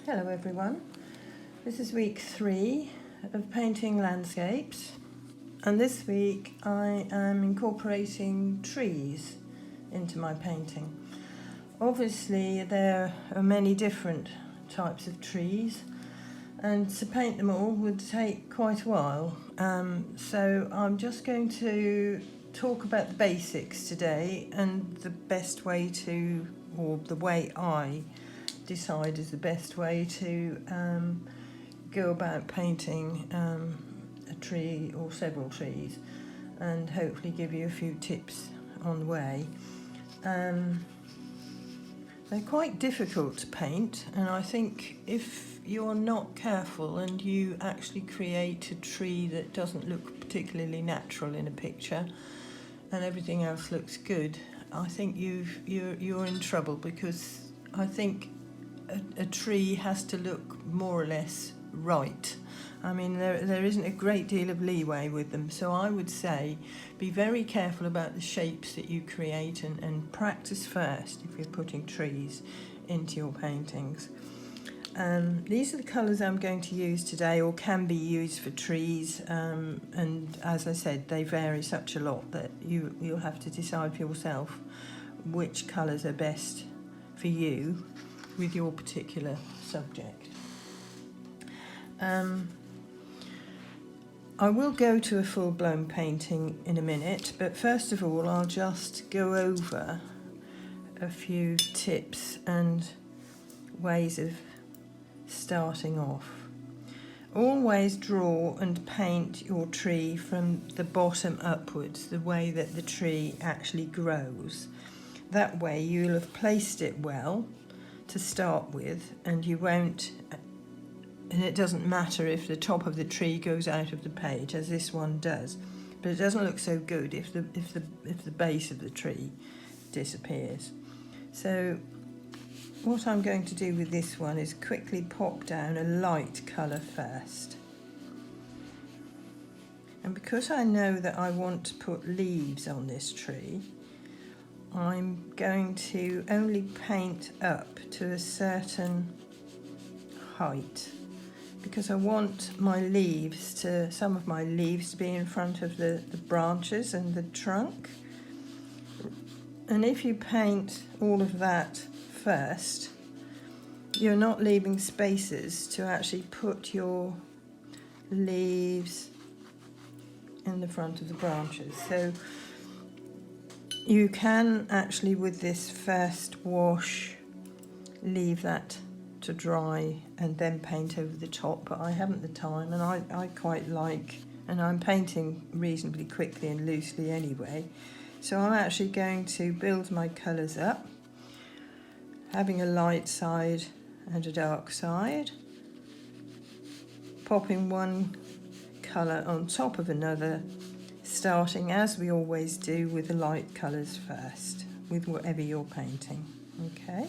Hello everyone, this is week 3 of painting landscapes, and this week I am incorporating trees into my painting. Obviously there are many different types of trees, and to paint them all would take quite a while, so I'm just going to talk about the basics today and the best way to, or the way I decide is the best way to go about painting a tree or several trees, and hopefully give you a few tips on the way. They're quite difficult to paint, and I think if you're not careful and you actually create a tree that doesn't look particularly natural in a picture and everything else looks good, I think you're in trouble, because I think a tree has to look more or less right. I mean, there isn't a great deal of leeway with them, so I would say be very careful about the shapes that you create, and practice first if you're putting trees into your paintings. These are the colours I'm going to use today, or can be used for trees, and as I said, they vary such a lot that you'll have to decide for yourself which colours are best for you with your particular subject. I will go to a full-blown painting in a minute, but first of all I'll just go over a few tips and ways of starting off. Always draw and paint your tree from the bottom upwards, the way that the tree actually grows. That way you'll have placed it well to start with, and you won't, and it doesn't matter if the top of the tree goes out of the page, as this one does, but it doesn't look so good if the base of the tree disappears. So what I'm going to do with this one is quickly pop down a light colour first, and because I know that I want to put leaves on this tree, I'm going to only paint up to a certain height, because I want my leaves to, some of my leaves to be in front of the branches and the trunk. And if you paint all of that first, you're not leaving spaces to actually put your leaves in the front of the branches. So you can actually, with this first wash, leave that to dry and then paint over the top, but I haven't the time, and I quite like, and I'm painting reasonably quickly and loosely anyway, so I'm actually going to build my colours up, having a light side and a dark side, popping one colour on top of another, starting as we always do with the light colours first, with whatever you're painting, okay?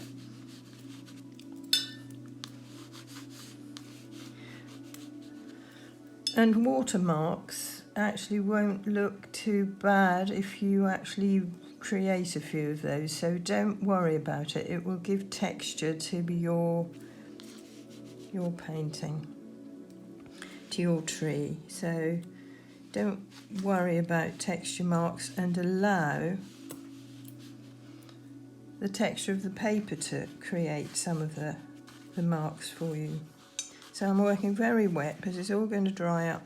And watermarks actually won't look too bad if you actually create a few of those, so don't worry about it. It will give texture to your painting, to your tree, so don't worry about texture marks, and allow the texture of the paper to create some of the marks for you. So I'm working very wet, but it's all going to dry up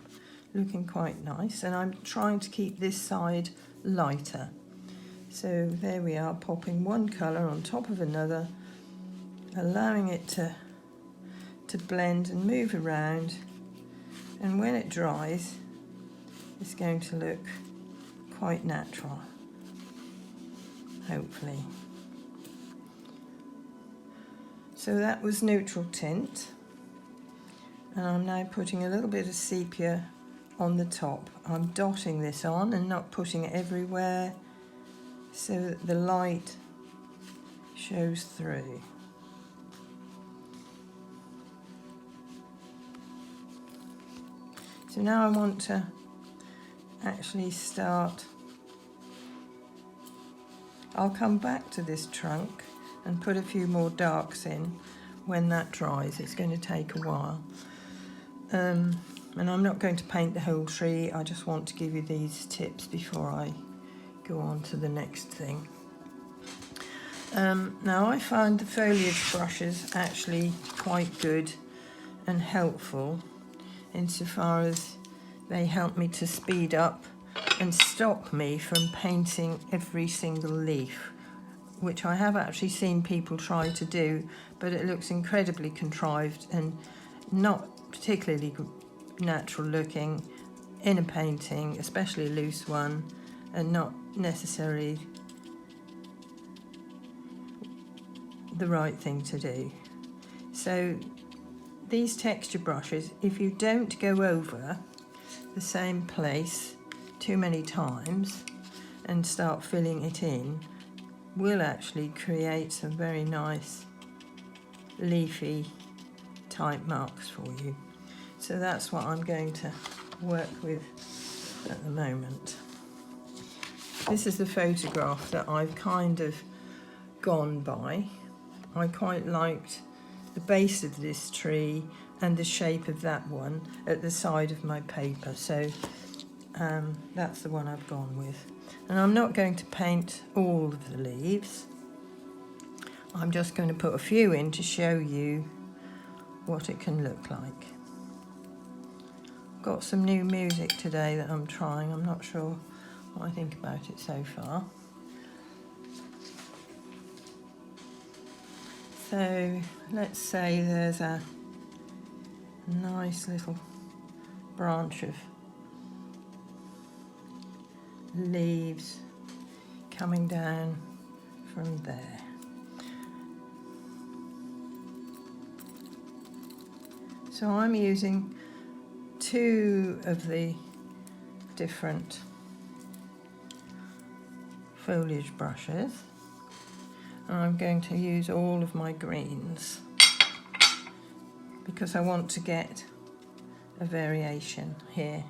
looking quite nice, and I'm trying to keep this side lighter. So there we are, popping one colour on top of another, allowing it to blend and move around, and when it dries it's going to look quite natural, hopefully. So that was neutral tint, and I'm now putting a little bit of sepia on the top. I'm dotting this on and not putting it everywhere, so that the light shows through. So now I want to actually start. I'll come back to this trunk and put a few more darks in when that dries. It's going to take a while. And I'm not going to paint the whole tree. I just want to give you these tips before I go on to the next thing. Now I find the foliage brushes actually quite good and helpful insofar as they help me to speed up and stop me from painting every single leaf, which I have actually seen people try to do, but it looks incredibly contrived and not particularly natural looking in a painting, especially a loose one, and not necessarily the right thing to do. So these texture brushes, if you don't go over the same place too many times and start filling it in, will actually create some very nice leafy type marks for you. So that's what I'm going to work with at the moment. This is the photograph that I've kind of gone by. I quite liked the base of this tree and the shape of that one at the side of my paper, so that's the one I've gone with. And I'm not going to paint all of the leaves. I'm just going to put a few in to show you what it can look like. Got some new music today that I'm trying. I'm not sure what I think about it so far. So let's say there's a nice little branch of leaves coming down from there. So I'm using two of the different foliage brushes, and I'm going to use all of my greens because I want to get a variation here.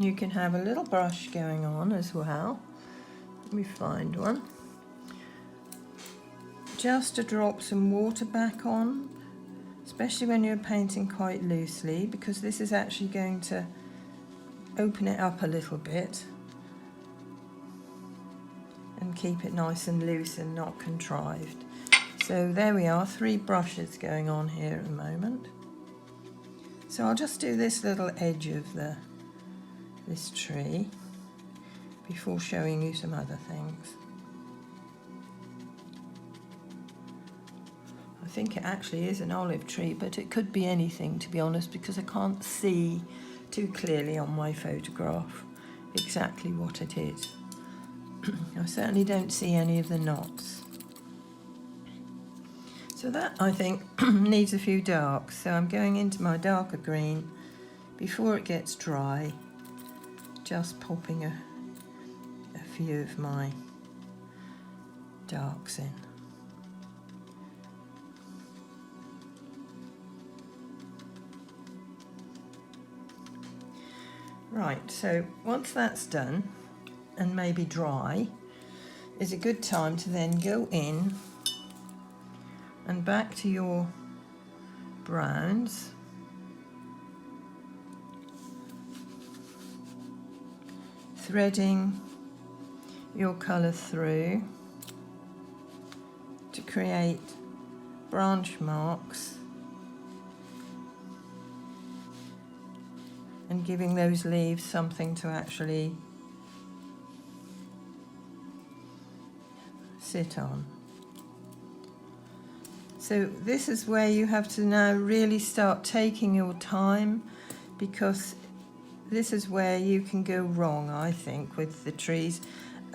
You can have a little brush going on as well. Let me find one. Just to drop some water back on, especially when you're painting quite loosely, because this is actually going to open it up a little bit and keep it nice and loose and not contrived. So there we are, 3 brushes going on here at the moment. So I'll just do this little edge of this tree before showing you some other things. I think it actually is an olive tree, but it could be anything, to be honest, because I can't see too clearly on my photograph exactly what it is. I certainly don't see any of the knots. So that, I think, needs a few darks. So I'm going into my darker green before it gets dry, just popping a few of my darks in. Right, so once that's done and maybe dry, is a good time to then go in and back to your browns, threading your colour through to create branch marks and giving those leaves something to actually sit on. So this is where you have to now really start taking your time, because this is where you can go wrong, I think, with the trees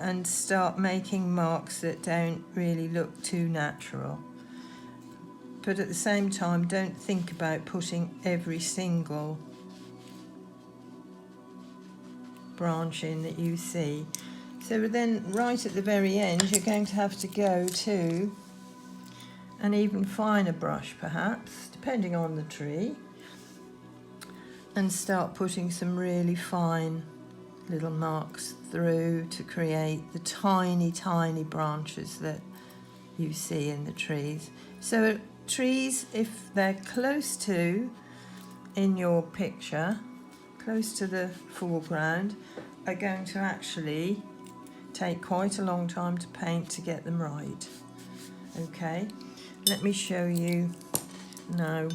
and start making marks that don't really look too natural. But at the same time, don't think about putting every single branch in that you see. So then right at the very end, you're going to have to go to an even finer brush, perhaps, depending on the tree, and start putting some really fine little marks through to create the tiny, tiny branches that you see in the trees. So trees, if they're close to, in your picture, close to the foreground, are going to actually take quite a long time to paint to get them right. Okay, let me show you now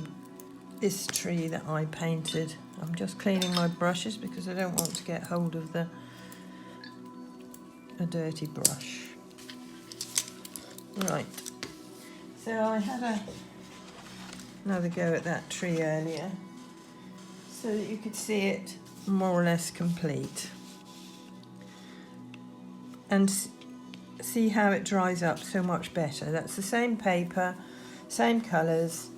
this tree that I painted. I'm just cleaning my brushes because I don't want to get hold of a dirty brush. Right, so I had another go at that tree earlier so that you could see it more or less complete and see how it dries up so much better. That's the same paper, same colours,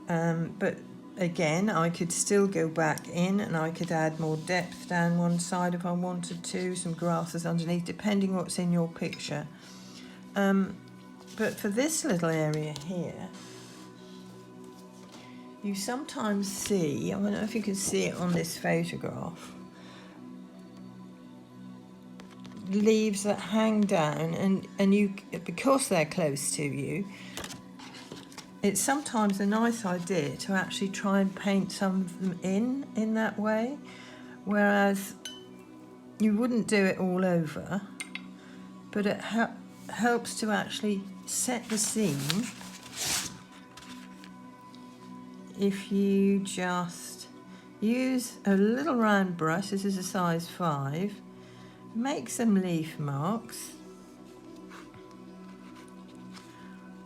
but again I could still go back in and I could add more depth down one side if I wanted to, some grasses underneath, depending what's in your picture. But for this little area here, you sometimes see, I don't know if you can see it on this photograph, leaves that hang down, and you, because they're close to you, it's sometimes a nice idea to actually try and paint some of them in that way, whereas you wouldn't do it all over, but it helps to actually set the scene if you just use a little round brush. This is a size 5, make some leaf marks,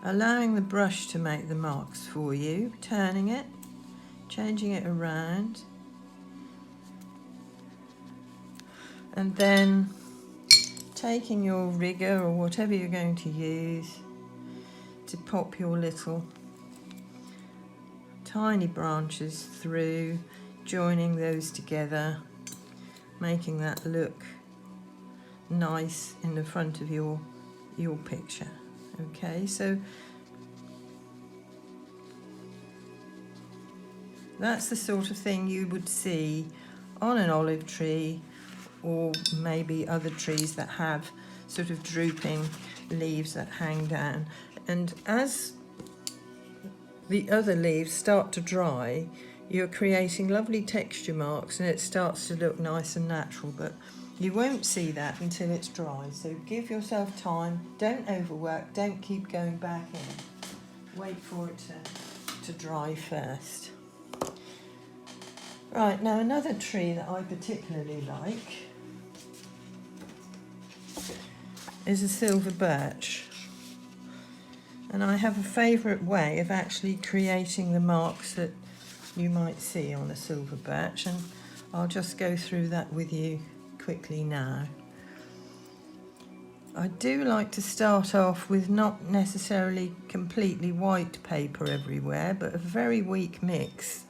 allowing the brush to make the marks for you, turning it, changing it around, and then taking your rigger or whatever you're going to use to pop your little tiny branches through, joining those together, making that look nice in the front of your picture. Okay, so that's the sort of thing you would see on an olive tree, or maybe other trees that have sort of drooping leaves that hang down. And as the other leaves start to dry, you're creating lovely texture marks and it starts to look nice and natural, but you won't see that until it's dry. So give yourself time, don't overwork, don't keep going back in. Wait for it to dry first. Right, now another tree that I particularly like is a silver birch. And I have a favourite way of actually creating the marks that you might see on a silver birch, and I'll just go through that with you quickly now. I do like to start off with not necessarily completely white paper everywhere, but a very weak mix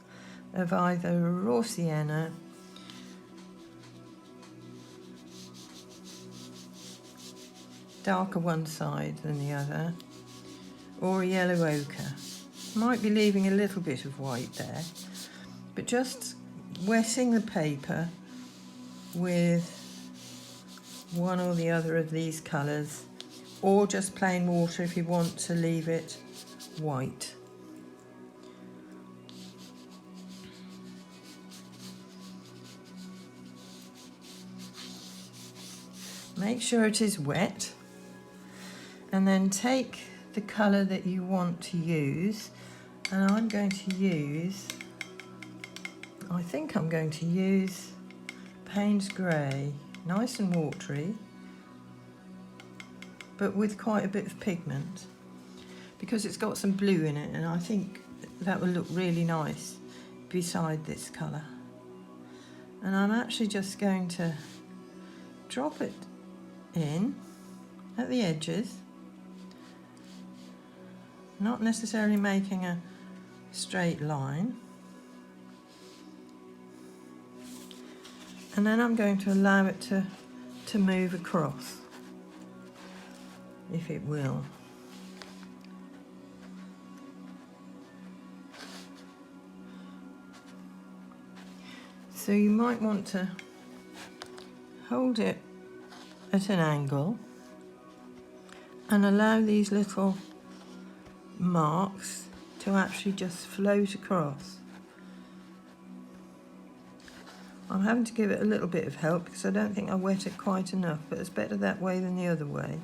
of either raw sienna, darker one side than the other, or a yellow ochre. Might be leaving a little bit of white there, but just wetting the paper with one or the other of these colours, or just plain water if you want to leave it white. Make sure it is wet, and then take the colour that you want to use, and I'm going to use, I think I'm going to use Payne's Grey, nice and watery, but with quite a bit of pigment, because it's got some blue in it, and I think that will look really nice beside this colour. And I'm actually just going to drop it in at the edges, not necessarily making a straight line, and then I'm going to allow it to move across, if it will. So you might want to hold it at an angle and allow these little marks to actually just float across. I'm having to give it a little bit of help because I don't think I wet it quite enough, but it's better that way than the other way.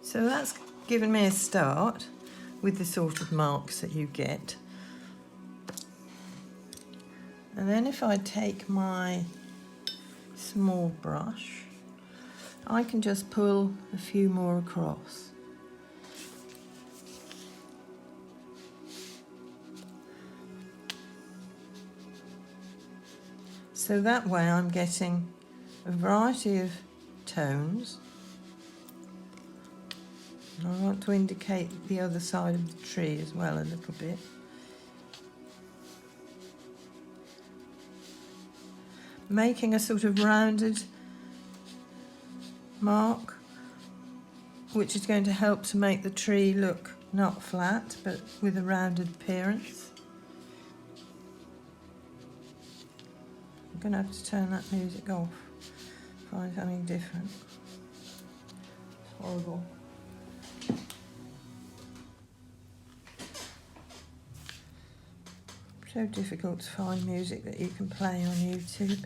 So that's given me a start with the sort of marks that you get. And then if I take my small brush, I can just pull a few more across. So that way I'm getting a variety of tones. I want to indicate the other side of the tree as well a little bit. Making a sort of rounded mark, which is going to help to make the tree look not flat, but with a rounded appearance. I'm going to have to turn that music off, find something different. It's horrible. So difficult to find music that you can play on YouTube.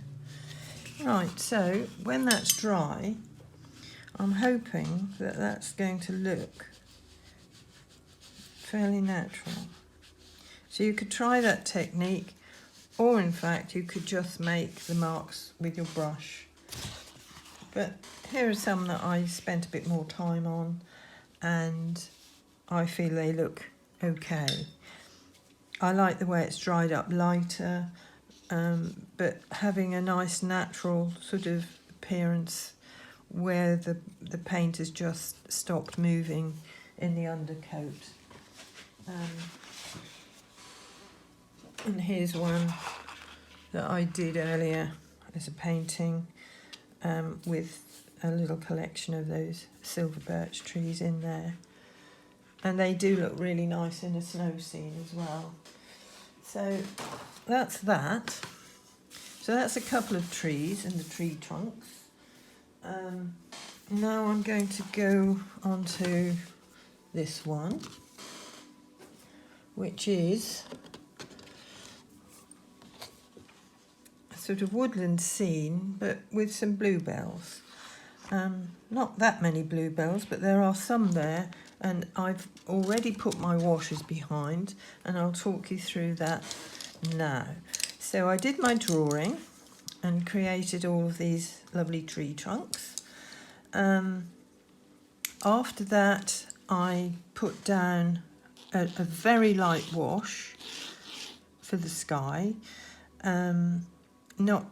Right, so when that's dry, I'm hoping that that's going to look fairly natural. So you could try that technique, or in fact you could just make the marks with your brush. But here are some that I spent a bit more time on and I feel they look okay. I like the way it's dried up lighter, but having a nice natural sort of appearance where the paint has just stopped moving in the undercoat. And here's one that I did earlier as a painting with a little collection of those silver birch trees in there. And they do look really nice in a snow scene as well. So that's that. So that's a couple of trees and the tree trunks. Now I'm going to go on to this one, which is a sort of woodland scene, but with some bluebells. Not that many bluebells, but there are some there, and I've already put my washes behind, and I'll talk you through that now. So I did my drawing and created all of these lovely tree trunks. After that, I put down a very light wash for the sky, not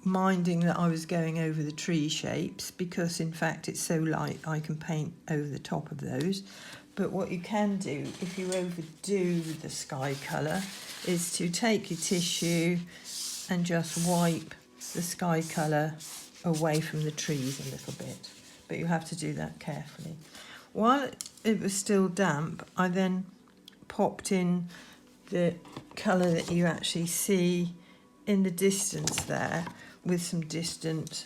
minding that I was going over the tree shapes, because in fact it's so light I can paint over the top of those. But what you can do if you overdo the sky colour is to take your tissue and just wipe the sky colour away from the trees a little bit, but you have to do that carefully. While it was still damp, I then popped in the colour that you actually see in the distance there, with some distant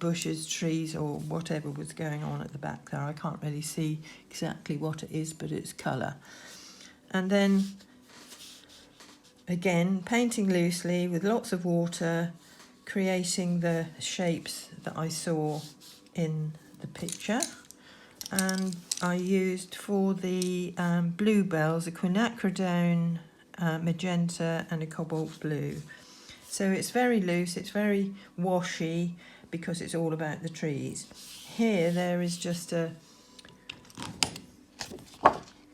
bushes, trees, or whatever was going on at the back there. I can't really see exactly what it is, but it's colour. And then, again, painting loosely with lots of water, creating the shapes that I saw in the picture. And I used for the bluebells a quinacridone, magenta and a cobalt blue. So it's very loose, it's very washy, because it's all about the trees. Here there is just a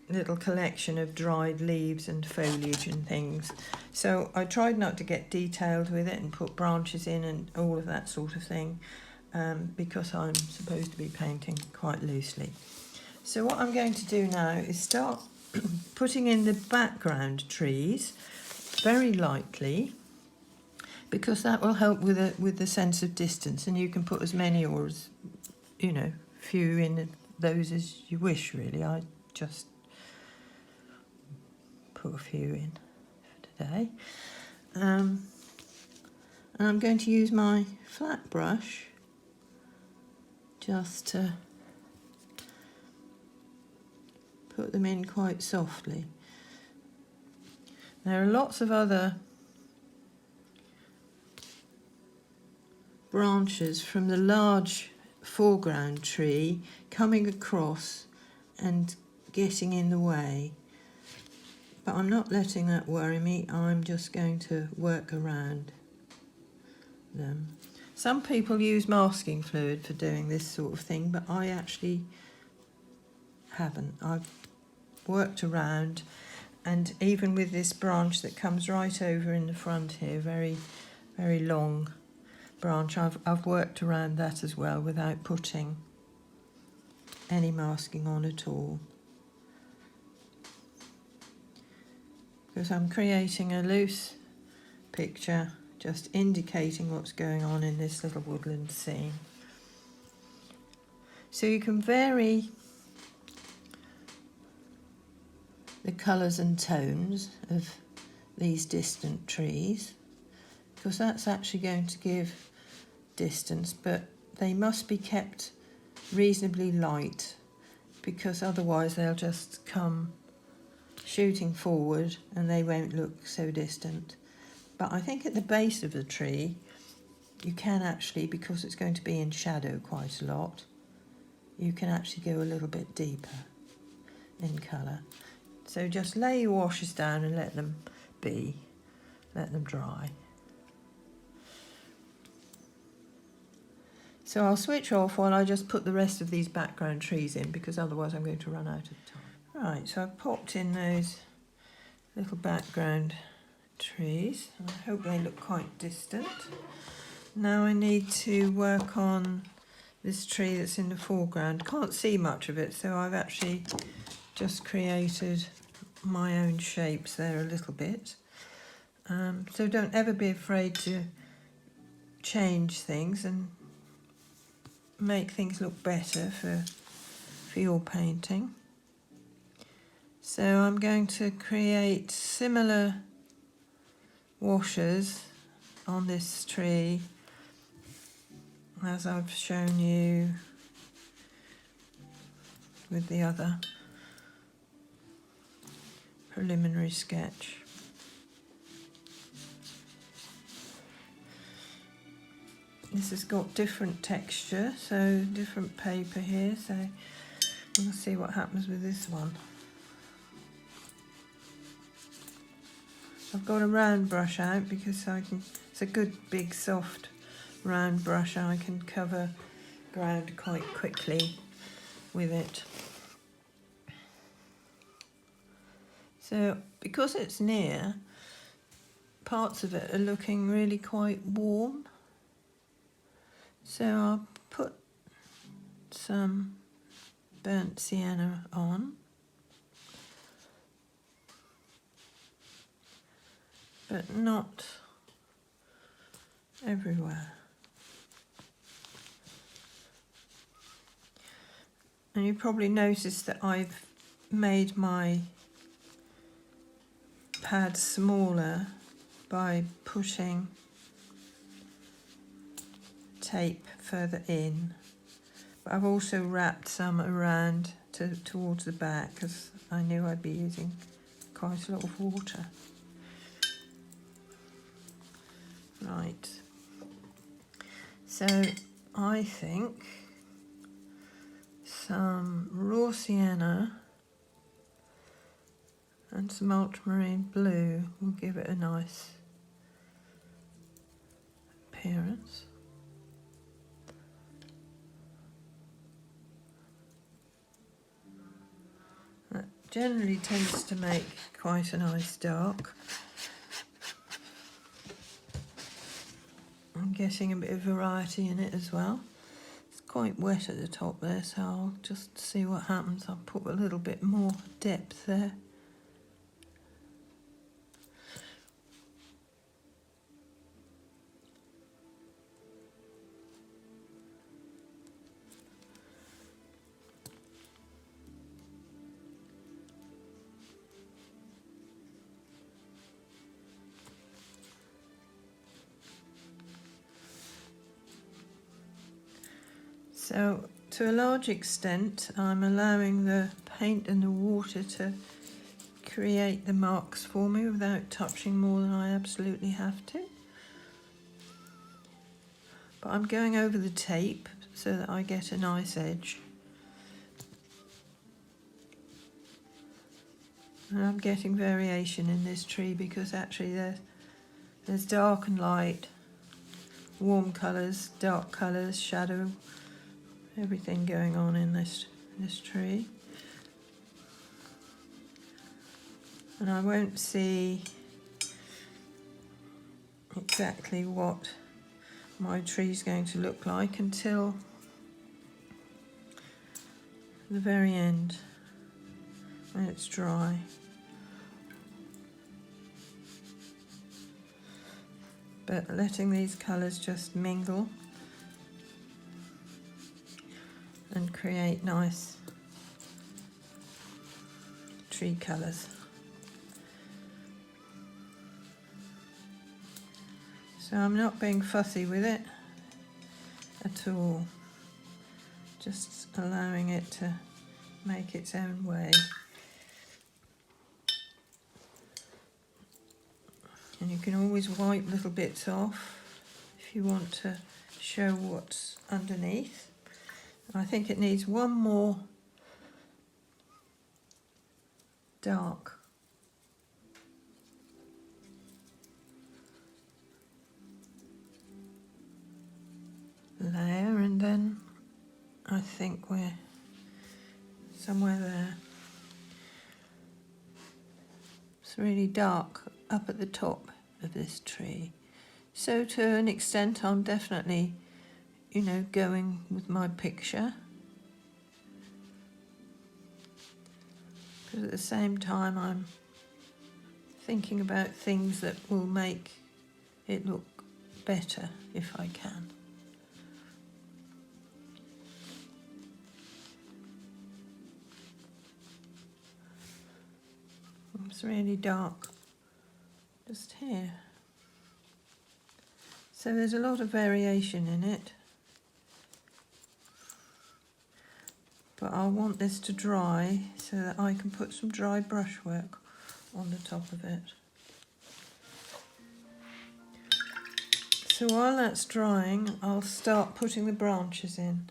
little collection of dried leaves and foliage and things. So I tried not to get detailed with it and put branches in and all of that sort of thing, because I'm supposed to be painting quite loosely. So what I'm going to do now is start putting in the background trees very lightly, because that will help with the sense of distance, and you can put as many or as, few in those as you wish, really. I just put a few in for today. And I'm going to use my flat brush just to put them in quite softly. There are lots of other branches from the large foreground tree coming across and getting in the way, but I'm not letting that worry me. I'm just going to work around them. Some people use masking fluid for doing this sort of thing, but I actually haven't. I've worked around, and even with this branch that comes right over in the front here, very, very long branch, I've worked around that as well without putting any masking on at all, because I'm creating a loose picture, just indicating what's going on in this little woodland scene. So you can vary the colours and tones of these distant trees, because that's actually going to give distance, but they must be kept reasonably light, because otherwise they'll just come shooting forward and they won't look so distant. But I think at the base of the tree you can actually, because it's going to be in shadow quite a lot, you can actually go a little bit deeper in colour. So just lay your washes down and let them be, let them dry. So I'll switch off while I just put the rest of these background trees in, because otherwise I'm going to run out of time. Right, so I've popped in those little background trees. I hope they look quite distant. Now I need to work on this tree that's in the foreground. Can't see much of it, so I've actually just created my own shapes there a little bit. So don't ever be afraid to change things and make things look better for your painting. So I'm going to create similar washes on this tree as I've shown you with the other preliminary sketch. This has got different texture, so different paper here, so we'll see what happens with this one. I've got a round brush out because it's a good big soft round brush, and I can cover ground quite quickly with it. So because it's near, parts of it are looking really quite warm. So I'll put some burnt sienna on, but not everywhere. And you probably noticed that I've made my pad smaller by putting tape further in, but I've also wrapped some around towards the back, because I knew I'd be using quite a lot of water. Right, so I think some raw sienna and some ultramarine blue will give it a nice appearance. That generally tends to make quite a nice dark. I'm getting a bit of variety in it as well. It's quite wet at the top there, so I'll just see what happens. I'll put a little bit more depth there. So to a large extent I'm allowing the paint and the water to create the marks for me without touching more than I absolutely have to. But I'm going over the tape so that I get a nice edge. And I'm getting variation in this tree because actually there's dark and light, warm colours, dark colours, shadow, everything going on in this tree. And I won't see exactly what my tree's going to look like until the very end when it's dry. But letting these colours just mingle and create nice tree colours. So I'm not being fussy with it at all, just allowing it to make its own way. And you can always wipe little bits off if you want to show what's underneath. I think it needs one more dark layer, and then I think we're somewhere there. It's really dark up at the top of this tree. So to an extent I'm definitely, going with my picture. But at the same time I'm thinking about things that will make it look better if I can. It's really dark just here. So there's a lot of variation in it. But I want this to dry so that I can put some dry brushwork on the top of it. So while that's drying, I'll start putting the branches in.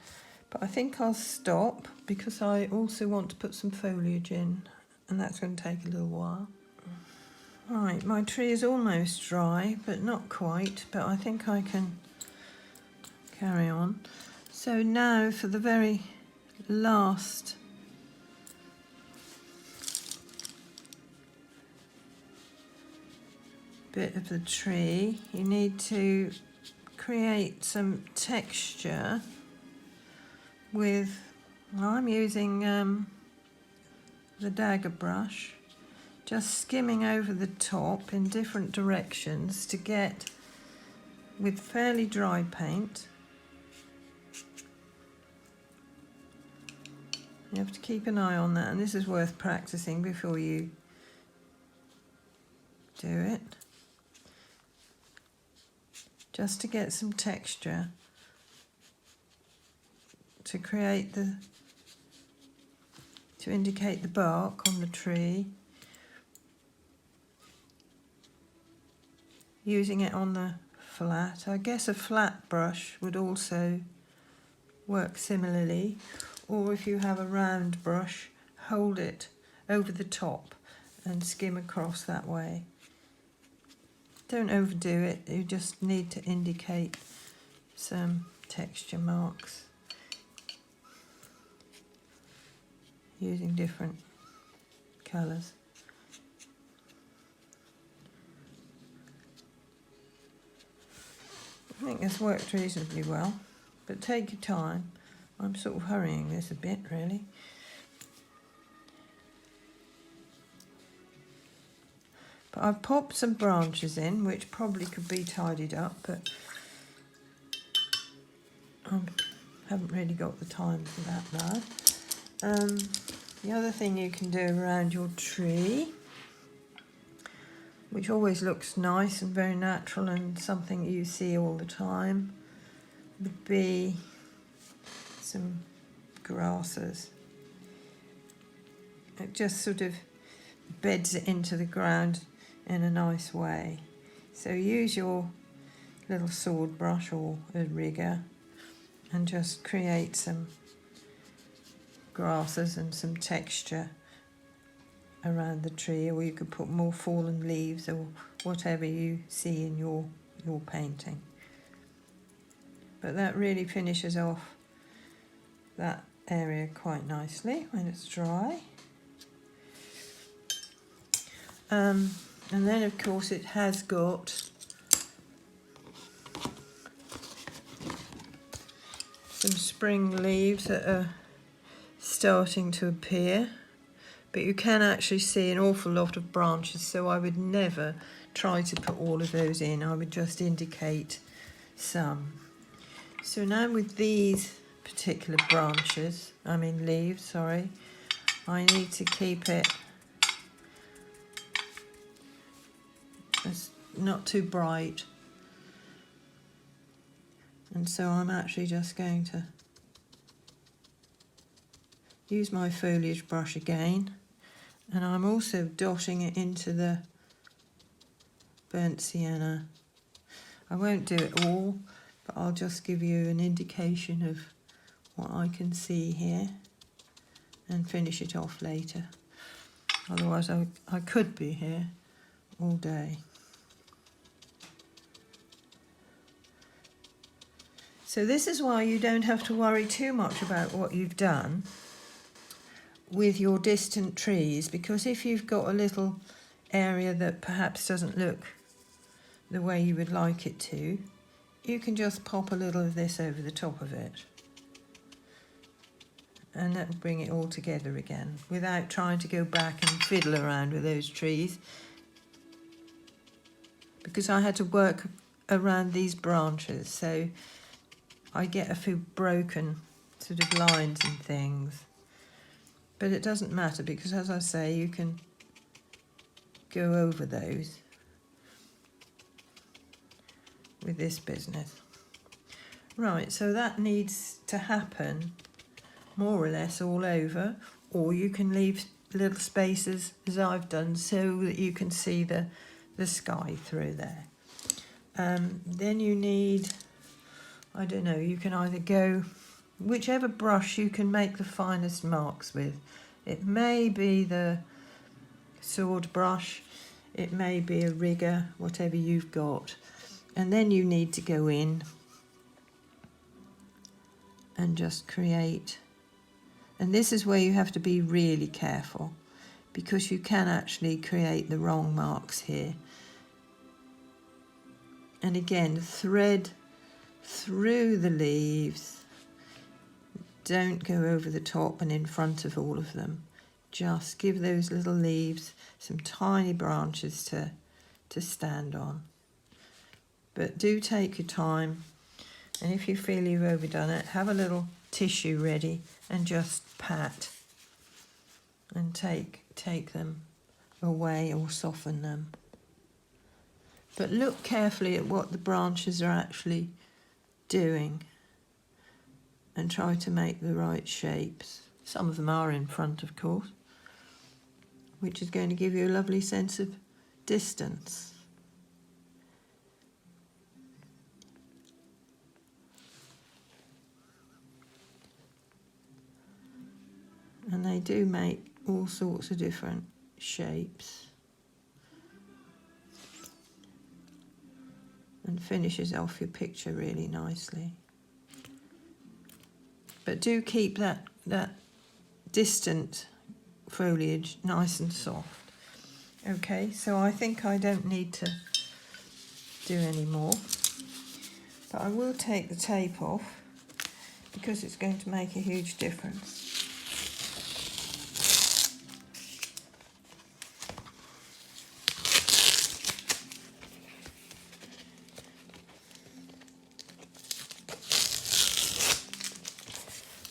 But I think I'll stop because I also want to put some foliage in, and that's going to take a little while. Right, my tree is almost dry, but not quite, but I think I can carry on. So now for the very last bit of the tree, you need to create some texture with, I'm using the dagger brush, just skimming over the top in different directions to get, with fairly dry paint. You have to keep an eye on that, and this is worth practicing before you do it. Just to get some texture, to create to indicate the bark on the tree. Using it on the flat. I guess a flat brush would also work similarly, or if you have a round brush, hold it over the top and skim across that way. Don't overdo it, you just need to indicate some texture marks using different colours. I think this worked reasonably well, but take your time. I'm sort of hurrying this a bit, really. But I've popped some branches in, which probably could be tidied up, but I haven't really got the time for that now. The other thing you can do around your tree, which always looks nice and very natural and something you see all the time, would be some grasses. It just sort of beds it into the ground in a nice way. So use your little sword brush or a rigger and just create some grasses and some texture around the tree, or you could put more fallen leaves or whatever you see in your painting. But that really finishes off that area quite nicely when it's dry. And then of course it has got some spring leaves that are starting to appear, but you can actually see an awful lot of branches, so I would never try to put all of those in. I would just indicate some. So now with these particular leaves, sorry, I need to keep it as not too bright, and so I'm actually just going to use my foliage brush again, and I'm also dotting it into the burnt sienna. I won't do it all, but I'll just give you an indication of what I can see here and finish it off later. Otherwise I could be here all day. So this is why you don't have to worry too much about what you've done with your distant trees, because if you've got a little area that perhaps doesn't look the way you would like it to, you can just pop a little of this over the top of it, and that will bring it all together again without trying to go back and fiddle around with those trees, because I had to work around these branches, so I get a few broken sort of lines and things. But it doesn't matter, because as I say, you can go over those with this business. Right, so that needs to happen more or less all over, or you can leave little spaces as I've done so that you can see the sky through there. Then you need, I don't know, you can either go whichever brush you can make the finest marks with. It may be the sword brush, it may be a rigger, whatever you've got. And then you need to go in and just create. And this is where you have to be really careful, because you can actually create the wrong marks here. And again, thread through the leaves. Don't go over the top and in front of all of them. Just give those little leaves some tiny branches to stand on. But do take your time, and if you feel you've overdone it, have a little tissue ready and just pat and take them away or soften them. But look carefully at what the branches are actually doing and try to make the right shapes. Some of them are in front, of course, which is going to give you a lovely sense of distance. And they do make all sorts of different shapes. And finishes off your picture really nicely. But do keep that distant foliage nice and soft. Okay, so I think I don't need to do any more. But I will take the tape off, because it's going to make a huge difference.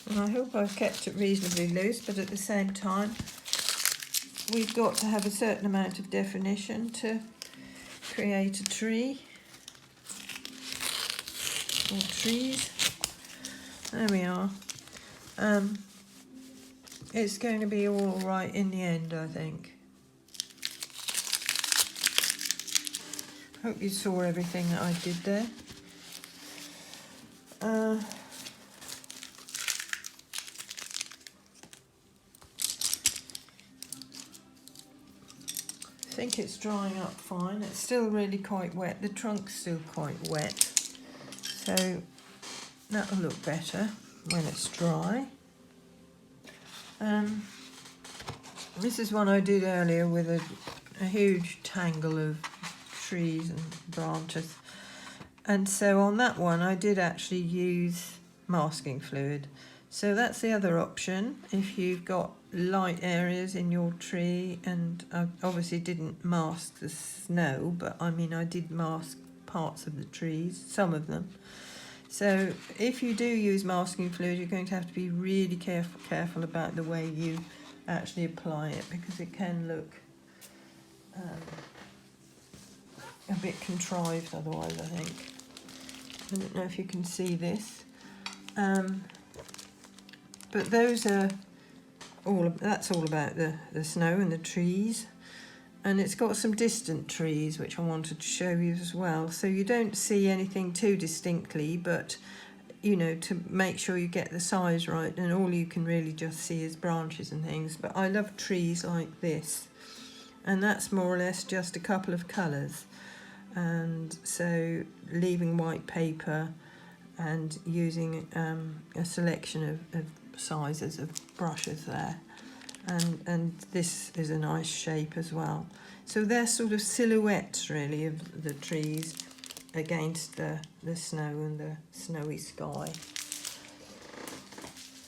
And I hope I've kept it reasonably loose, but at the same time, we've got to have a certain amount of definition to create a tree, or trees. There we are. it's going to be all right in the end, I think. Hope you saw everything that I did there. I think it's drying up fine. It's still really quite wet. The trunk's still quite wet. So that'll look better when it's dry. This is one I did earlier with a huge tangle of trees and branches. And so on that one I did actually use masking fluid. So that's the other option if you've got light areas in your tree, and I obviously didn't mask the snow, but I mean I did mask parts of the trees, some of them. So if you do use masking fluid, you're going to have to be really careful about the way you actually apply it, because it can look a bit contrived otherwise, I think. I don't know if you can see this. But those are that's all about the snow and the trees. And it's got some distant trees which I wanted to show you as well. So you don't see anything too distinctly, but you know, to make sure you get the size right, and all you can really just see is branches and things. But I love trees like this, and that's more or less just a couple of colours. And so leaving white paper and using a selection of sizes of brushes there, and this is a nice shape as well. So they're sort of silhouettes really of the trees against the snow and the snowy sky.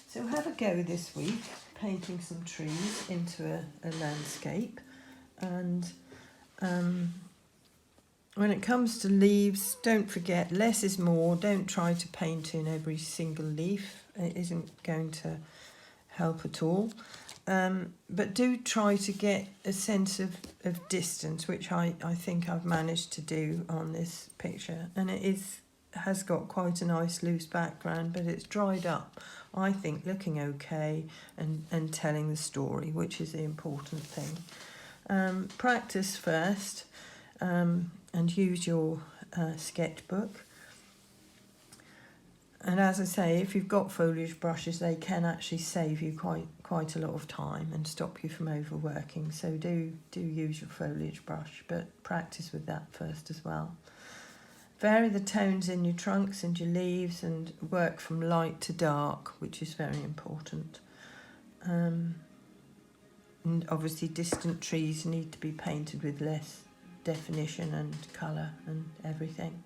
So have a go this week painting some trees into a landscape. And when it comes to leaves, don't forget, less is more. Don't try to paint in every single leaf. It isn't going to help at all. But do try to get a sense of distance, which I think I've managed to do on this picture. And it has got quite a nice loose background, but it's dried up, I think, looking okay and telling the story, which is the important thing. Practice first, and use your sketchbook. And as I say, if you've got foliage brushes, they can actually save you quite a lot of time and stop you from overworking. So do use your foliage brush, but practice with that first as well. Vary the tones in your trunks and your leaves, and work from light to dark, which is very important. And obviously distant trees need to be painted with less definition and colour and everything.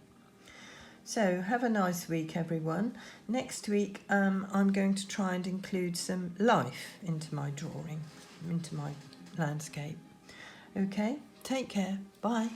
So have a nice week, everyone. Next week I'm going to try and include some life into my drawing, into my landscape. Okay, take care, bye.